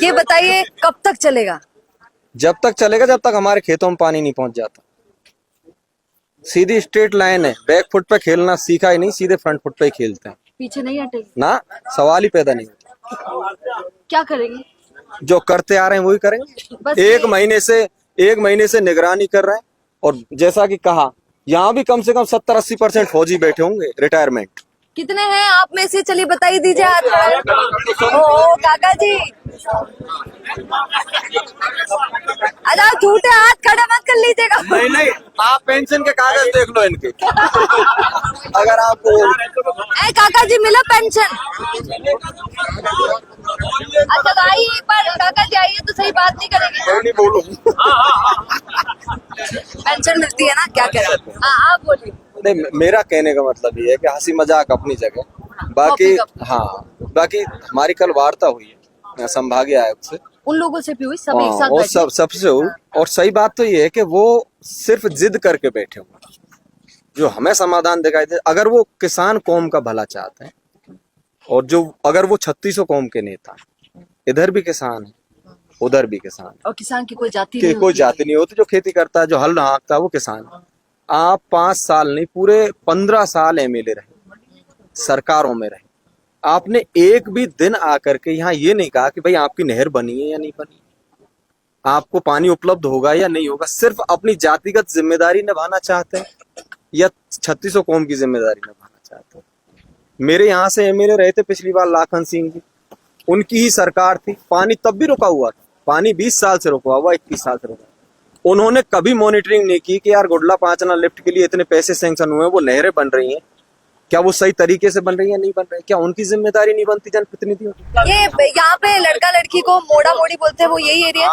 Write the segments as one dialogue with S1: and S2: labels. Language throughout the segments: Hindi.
S1: ये बताइए कब तक चलेगा?
S2: जब तक चलेगा जब तक हमारे खेतों में पानी नहीं पहुंच जाता। सीधी स्ट्रेट लाइन है, बैक फुट पे खेलना सीखा ही नहीं, सीधे फ्रंट फुट पे ही खेलते हैं
S1: पीछे नहीं हटेगी
S2: ना, सवाल ही पैदा नहीं होता।
S1: क्या करेंगे?
S2: जो करते आ रहे हैं वही करेंगे।
S1: बस
S2: एक महीने से निगरानी कर रहे हैं, और जैसा कि कहा यहाँ भी कम से कम 70-80% फौजी बैठे होंगे रिटायरमेंट।
S1: कितने हैं आप में से? चलिए बताइए, दीजिए हाथ खड़े। ओ काका जी, अरे झूठे हाथ खड़े मत कर लीजिएगा।
S2: नहीं, आप पेंशन के कागज देख लो इनके। अगर आपको
S1: ए काका जी मिला पेंशन? अच्छा तो आइए एक बार, काका जी आइए तो सही, बात नहीं करेंगे?
S2: नहीं बोलो।
S1: पेंशन मिलती है ना, क्या करें? हाँ आप बोलिए।
S2: नहीं, मेरा कहने का मतलब ये है कि हंसी मजाक अपनी जगह, बाकी बाकी हमारी कल वार्ता हुई है संभागीय आयुक्त से,
S1: उन लोगों से भी हुई, सब एक साथ
S2: और
S1: बैठे?
S2: सबसे हुई। और सही बात तो ये है कि वो सिर्फ जिद करके बैठे हुए, जो हमें समाधान दिखाई दे। अगर वो किसान कौम का भला चाहते हैं, और जो अगर वो 3600 कौम के नेता, इधर भी किसान है उधर भी किसान है,
S1: और किसान की कोई जाति
S2: कि
S1: नहीं
S2: कोई
S1: होती?
S2: जाति नहीं होती, जो खेती करता है, जो हल हाँकता है वो किसान है। आप 5 साल नहीं, पूरे 15 साल एमएलए रहे, सरकारों में रहे, आपने एक भी दिन आकर के यहाँ ये नहीं कहा कि भाई आपकी नहर बनी है या नहीं बनी, आपको पानी उपलब्ध होगा या नहीं होगा। सिर्फ अपनी जातिगत जिम्मेदारी निभाना चाहते हैं या 3600 कौम की जिम्मेदारी निभाना चाहते हैं। मेरे यहाँ से एमएलए रहे थे पिछली बार लाखन सिंह जी, उनकी ही सरकार थी, पानी तब भी रुका हुआ था, पानी 20 साल से रुका हुआ, 21 साल से रुका। उन्होंने कभी मॉनिटरिंग नहीं की कि यार गुडला पांचना लिफ्ट के लिए इतने पैसे सैंक्शन हुए हैं, वो नहरें बन रही हैं, क्या वो सही तरीके से बन रही है नहीं बन रही है? क्या उनकी जिम्मेदारी नहीं बनती जनप्रतिनिधियों की?
S1: ये यहाँ पे लड़का लड़की को मोड़ा मोड़ी बोलते हैं, वो यही एरिया?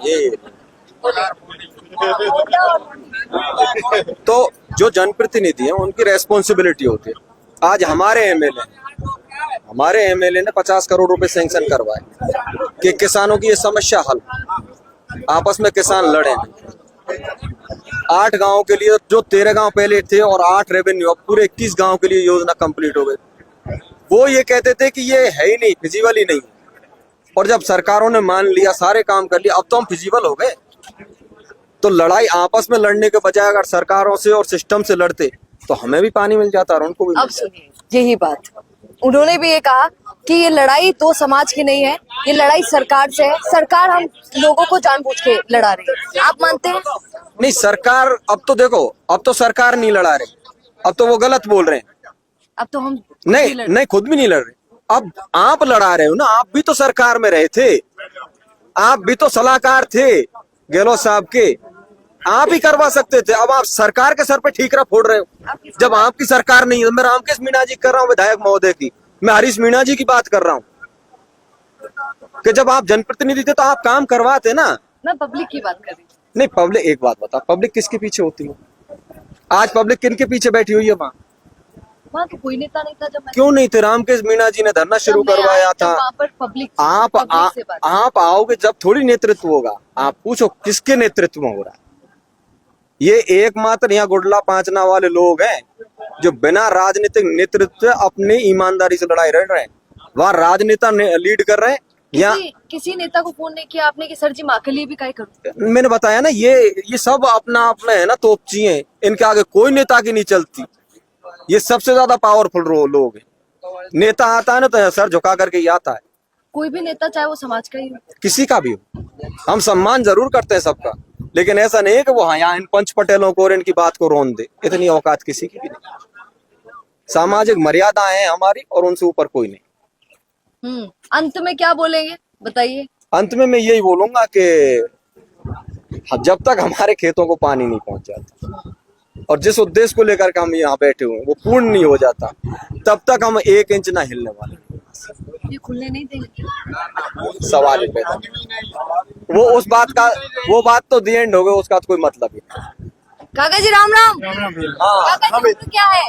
S2: ये तो जो जनप्रतिनिधि है उनकी रेस्पॉन्सिबिलिटी होती है। आज हमारे एमएलए ने 50 करोड़ रुपए सैंक्शन करवाए कि किसानों की ये समस्या हल, आपस में किसान लड़े। 8 गांव के लिए, जो 13 गांव पहले थे और 8 रेवेन्यू, अब पूरे 21 गांव के लिए योजना कंप्लीट हो गई। वो ये कहते थे कि ये है ही नहीं, फिजिबल ही नहीं, और जब सरकारों ने मान लिया, सारे काम कर लिया, अब तो हम फिजिबल हो गए। तो लड़ाई आपस में लड़ने के बजाय अगर सरकारों से और सिस्टम से लड़ते तो हमें भी पानी मिल जाता और उनको भी।
S1: अब सुनिए, यही बात उन्होंने भी ये कहा कि ये लड़ाई तो समाज की नहीं है, ये लड़ाई सरकार से है, सरकार हम लोगों को जानबूझ के लड़ा रही है। आप मानते हैं?
S2: नहीं, सरकार अब तो देखो, अब तो सरकार नहीं लड़ा रही, अब तो वो गलत बोल रहे हैं।
S1: अब तो हम
S2: नहीं, खुद भी नहीं लड़ रहे, अब आप लड़ा रहे हो ना। आप भी तो सरकार में रहे थे, आप भी तो सलाहकार थे गहलोत साहब के, आप ही करवा सकते थे। अब आप सरकार के सर पे ठीकरा फोड़ रहे हो, जब आपकी सरकार नहीं है। मैं रामकेश मीणा जी कर रहा हूँ, विधायक महोदय की, मैं हरीश मीणा जी की बात कर रहा हूँ कि जब आप जनप्रतिनिधि थे तो आप काम करवाते ना।
S1: मैं पब्लिक की बात कर रही हूँ।
S2: नहीं, पब्लिक, एक बात बता, पब्लिक किसके पीछे होती है? आज पब्लिक किन के पीछे बैठी हुई है
S1: वहाँ तो कोई नेता नहीं था जब मैं...
S2: क्यों नहीं थे? रामकेश मीणा जी ने धरना शुरू करवाया था। आप आओगे जब थोड़ी नेतृत्व होगा। आप पूछो किसके नेतृत्व में हो रहा है? ये एकमात्र यहाँ गुडला पांचना वाले लोग हैं जो बिना राजनीतिक नेतृत्व अपनी ईमानदारी से लड़ाई लड़ रहे हैं। वहाँ राजनेता लीड कर रहे हैं।
S1: किसी नेता को फोन नहीं किया आपने कि सर जी माँ के लिए भी क्या करूं?
S2: मैंने बताया ना, ये सब अपना आप में है ना, तोपची हैं, इनके आगे कोई नेता की नहीं चलती। ये सबसे ज्यादा पावरफुल लोग हैं। नेता आता है ना तो सर झुका करके ही आता है।
S1: कोई भी नेता चाहे वो समाज का ही हो,
S2: किसी का भी हो, हम सम्मान जरूर करते हैं सबका, लेकिन ऐसा नहीं है कि वो यहाँ इन पंच पटेलों को और इनकी बात को रोन दे। इतनी औकात किसी की भी नहीं। सामाजिक मर्यादा है हमारी और उनसे ऊपर कोई नहीं।
S1: अंत में क्या बोलेंगे बताइए?
S2: अंत में मैं यही बोलूंगा कि जब तक हमारे खेतों को पानी नहीं पहुंच जाता और जिस उद्देश्य को लेकर के हम यहाँ बैठे हुए वो पूर्ण नहीं हो जाता, तब तक हम 1 इंच ना हिलने वाले।
S1: ये खुलने नहीं देंगे,
S2: सवाल ही पैदा। वो बात तो दी एंड हो गई, उसका तो कोई मतलब ही नहीं।
S1: काका जी राम राम। काका जी उम्र क्या है?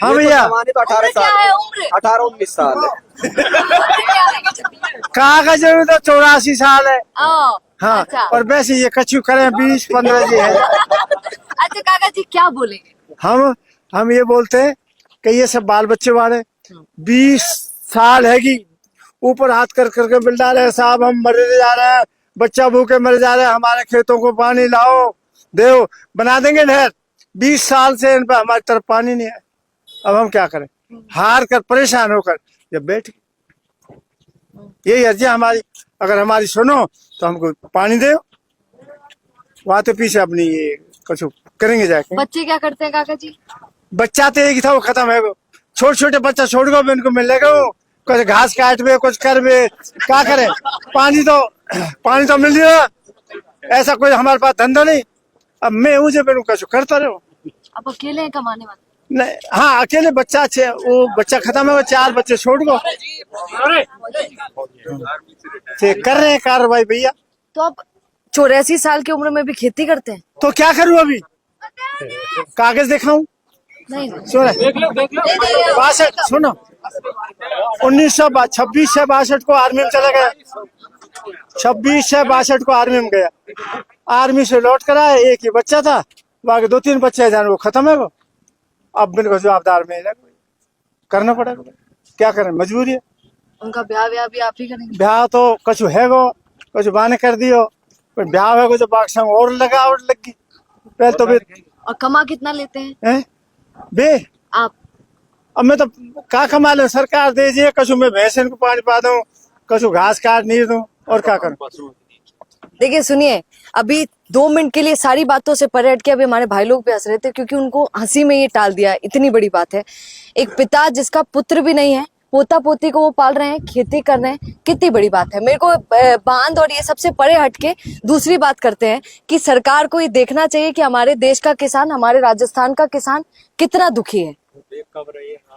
S2: हाँ भैया, तो 18
S1: क्या
S2: साल
S1: है उम्र?
S2: 18-19 साल है।
S3: काका जी तो 84 साल है। हाँ,
S1: अच्छा।
S3: और वैसे ये कछु करें 20-15 जी है।
S1: अच्छा काका जी क्या बोलेंगे?
S3: हम ये बोलते हैं कि ये सब बाल बच्चे वाले 20 साल है कि ऊपर हाथ कर करके बिल्डा रहे साहब, हम मरे जा रहे हैं, बच्चा भूखे मर जा रहे हैं, हमारे खेतों को पानी लाओ, देव, बना देंगे नहर। 20 साल से इन पर हमारी तरफ पानी नहीं है। अब हम क्या करें, हार कर परेशान होकर जब बैठ गए। यही अर्जी हमारी, अगर हमारी सुनो तो हमको पानी दो। वहां तो पीछे अपनी ये कुछ करेंगे जाके।
S1: बच्चे क्या करते हैं काका जी?
S3: बच्चा तो एक ही था, वो खत्म है। वो छोटे छोटे बच्चा छोड़ गो, इनको मिलेगा वो कुछ घास काट बे, कुछ कर बे, क्या करे। पानी तो मिल रहा, ऐसा कोई हमारे पास धंधा नहीं। अब मैं हूँ जो मैंने कुछ करता रहो।
S1: आप अकेले हैं कमाने वाले?
S3: नहीं, हाँ अकेले बच्चा अच्छे, वो बच्चा खत्म है, वो 4 बच्चे छोड़ गो, कर रहे हैं कार्रवाई भैया।
S1: तो आप 84 साल की उम्र में भी खेती करते हैं?
S3: तो क्या करूँ अभी, कागज दिखाऊं?
S1: नहीं
S3: सुनो 62, सुनो 26 से 62 को आर्मी में चला गया। 26 से 62 को आर्मी में गया। आर्मी से लौट कर आया, एक ही बच्चा था, बाकी 2-3 बच्चे जान वो खत्म है। वो अब मेरे को जवाबदार में करना पड़ेगा, क्या करें, मजबूरी है।
S1: उनका ब्याह भी आप ही करेंगे?
S3: ब्याह तो कछु है गो, कुछ बाने कर दियो, पर ब्याह है गो जो बाक्सा और लगावट लगी पहले तो।
S1: और कमा कितना लेते हैं
S3: बे
S1: आप?
S3: अब मैं तो क्या कमा लूं, सरकार दे दिए, कछु मैं भैंसन को पानी पा दूं, कछु घास काट नहीं दूं, और क्या करूं।
S1: देखिए सुनिए, अभी 2 मिनट के लिए सारी बातों से परे हट के अभी हमारे भाई लोग भी हंस रहे थे, क्योंकि उनको हंसी में ये टाल दिया। इतनी बड़ी बात है, एक पिता जिसका पुत्र भी नहीं है, पोता पोती को वो पाल रहे हैं, खेती कर रहे हैं, कितनी बड़ी बात है। मेरे को बांध और ये सबसे परे हटके दूसरी बात करते हैं कि सरकार को ये देखना चाहिए कि हमारे देश का किसान, हमारे राजस्थान का किसान कितना दुखी है।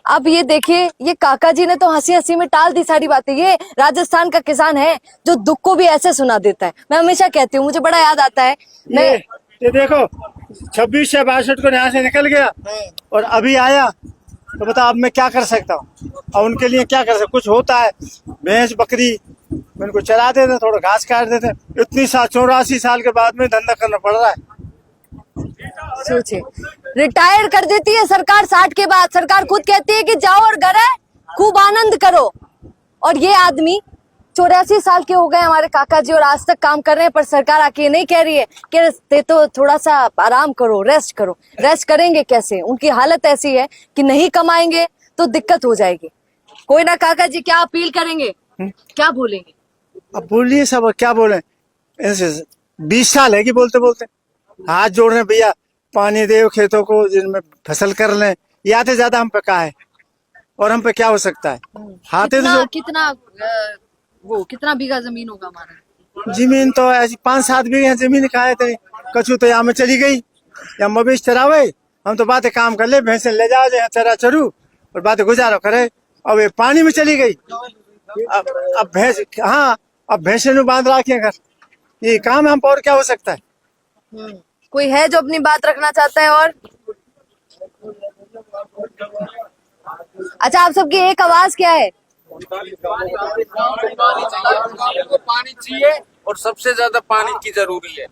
S1: अब ये देखिए, ये काका जी ने तो हंसी हंसी में टाल दी सारी बातें। ये राजस्थान का किसान है जो दुख को भी ऐसे सुना देता है। मैं हमेशा कहती हूँ, मुझे बड़ा याद आता है, मैं
S3: ये देखो 26 से 62 को यहाँ से निकल गया और अभी आया, तो बता अब मैं क्या कर सकता हूँ। और उनके लिए क्या कर सकता, कुछ होता है, भैंस बकरी मैं उनको चला देते, थोड़ा घास काट देते। इतनी 84 साल के बाद में धंधा करना पड़ रहा है।
S1: सोचिए, रिटायर कर देती है सरकार 60 के बाद। सरकार खुद कहती है कि जाओ और घर है, खूब आनंद करो। और ये आदमी 84 साल के हो गए हमारे काका जी, और आज तक काम कर रहे हैं। पर सरकार आके नहीं कह रही है कि ते तो थोड़ा सा आराम करो, रेस्ट करो। रेस्ट करेंगे कैसे? उनकी हालत ऐसी है कि नहीं कमाएंगे तो दिक्कत हो जाएगी। कोई ना काका जी, क्या अपील करेंगे, क्या बोलेंगे?
S3: अब बोलिए सब, क्या बोले। 20 साल है कि बोलते बोलते हाथ जोड़ रहे भैया, पानी दे खेतों को जिनमें फसल कर लें। या तो ज्यादा हम पे क्या है, और हम पे क्या हो सकता है। हाथे तो
S1: कितना बीघा जमीन होगा हमारा?
S3: जमीन तो ऐसी 5-7 बीघे जमीन खाए थे, कछु तो यहाँ में चली गई, या मवेश चरावे। हम तो बातें काम कर ले, भैंसे ले जाओ जो चरा चरू और बातें गुजारो करे। अब ये पानी में चली गई, अब भैंस, हाँ अब भैंसे ने बांध रखे घर, ये काम है हम, और क्या हो सकता है।
S1: कोई है जो अपनी बात रखना चाहता है? और अच्छा, आप सबकी एक आवाज क्या है?
S4: पानी चाहिए, और सबसे ज्यादा पानी की जरूरी है।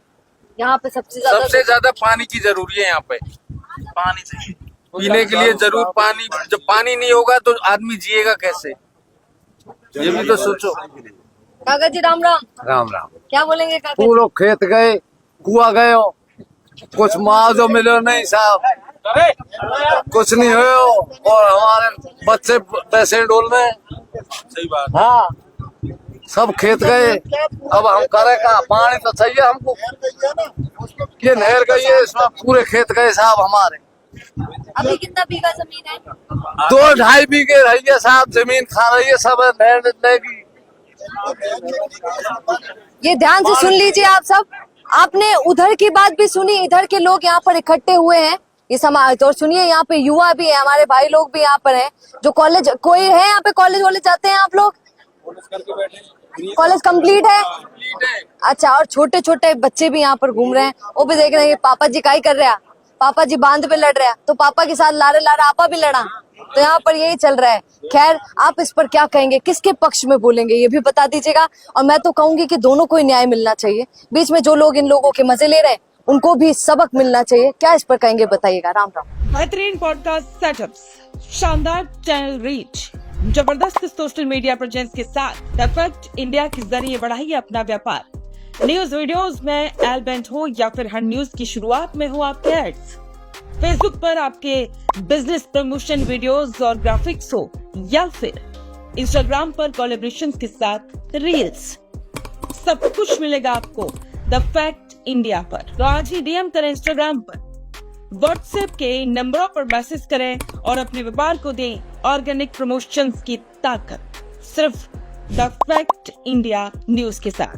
S1: यहाँ पे सबसे
S4: ज्यादा पानी की जरूरी है। यहाँ पे पानी चाहिए पीने के लिए, जरूर पानी। जब पानी नहीं होगा तो आदमी जिएगा कैसे, ये भी तो सोचो।
S1: काका जी राम राम।
S5: राम राम।
S1: क्या बोलेंगे काका?
S5: पूरे खेत गए, कुआ गए हो, कुछ मुआवजा मिलो नहीं साहब, कुछ नहीं हो, और हमारे बच्चे पैसे डोल रहे।
S4: सही बात।
S5: हाँ, सब खेत गए, अब हम करे का, पानी तो चाहिए हमको। ये नहर गई है, इसमें पूरे खेत गए साहब हमारे।
S1: अभी कितना बीघा जमीन है?
S5: 2-2.5 बीघे रही है साहब, जमीन खा रही है सब, नहर लेगी।
S1: ये ध्यान से सुन लीजिए आप सब। आपने उधर की बात भी सुनी, इधर के लोग यहाँ पर इकट्ठे हुए हैं ये समाज। और सुनिए, यहाँ पे युवा भी है, हमारे भाई लोग भी यहाँ पर हैं जो कॉलेज, कोई है यहाँ पे कॉलेज वाले जाते हैं आप लोग? कॉलेज कंप्लीट है? अच्छा, और छोटे छोटे बच्चे भी यहाँ पर घूम रहे हैं, वो भी देख रहे हैं पापा जी क्या ही कर रहे हैं। पापा जी बांध पे लड़ रहे हैं, तो पापा के साथ लारे लारे आपा भी लड़ा। तो यहाँ पर यही चल रहा है। खैर, आप इस पर क्या कहेंगे, किसके पक्ष में बोलेंगे, ये भी बता दीजिएगा। और मैं तो कहूंगी कि दोनों को ही न्याय मिलना चाहिए। बीच में जो लोग इन लोगों के मजे ले रहे हैं, उनको भी सबक मिलना चाहिए। क्या इस पर कहेंगे, बताइएगा। राम राम।
S6: बेहतरीन पॉडकास्ट सेटअप्स, शानदार चैनल रीच, जबरदस्त सोशल मीडिया प्रेजेंस के साथ द फैक्ट इंडिया के जरिए बढ़ाइए अपना व्यापार। न्यूज वीडियोस में एलबेंट हो या फिर हर न्यूज की शुरुआत में हो आपके एड्स। फेसबुक पर आपके बिजनेस प्रमोशन वीडियोस और ग्राफिक्स हो या फिर इंस्टाग्राम पर कोलैबोरेशन के साथ रील्स, सब कुछ मिलेगा आपको द फैक्ट इंडिया पर। तो आज ही डीएम करें इंस्टाग्राम पर, व्हाट्सएप के नंबरों पर मैसेज करें और अपने व्यापार को दें ऑर्गेनिक प्रमोशंस की ताकत, सिर्फ द फैक्ट इंडिया न्यूज के साथ।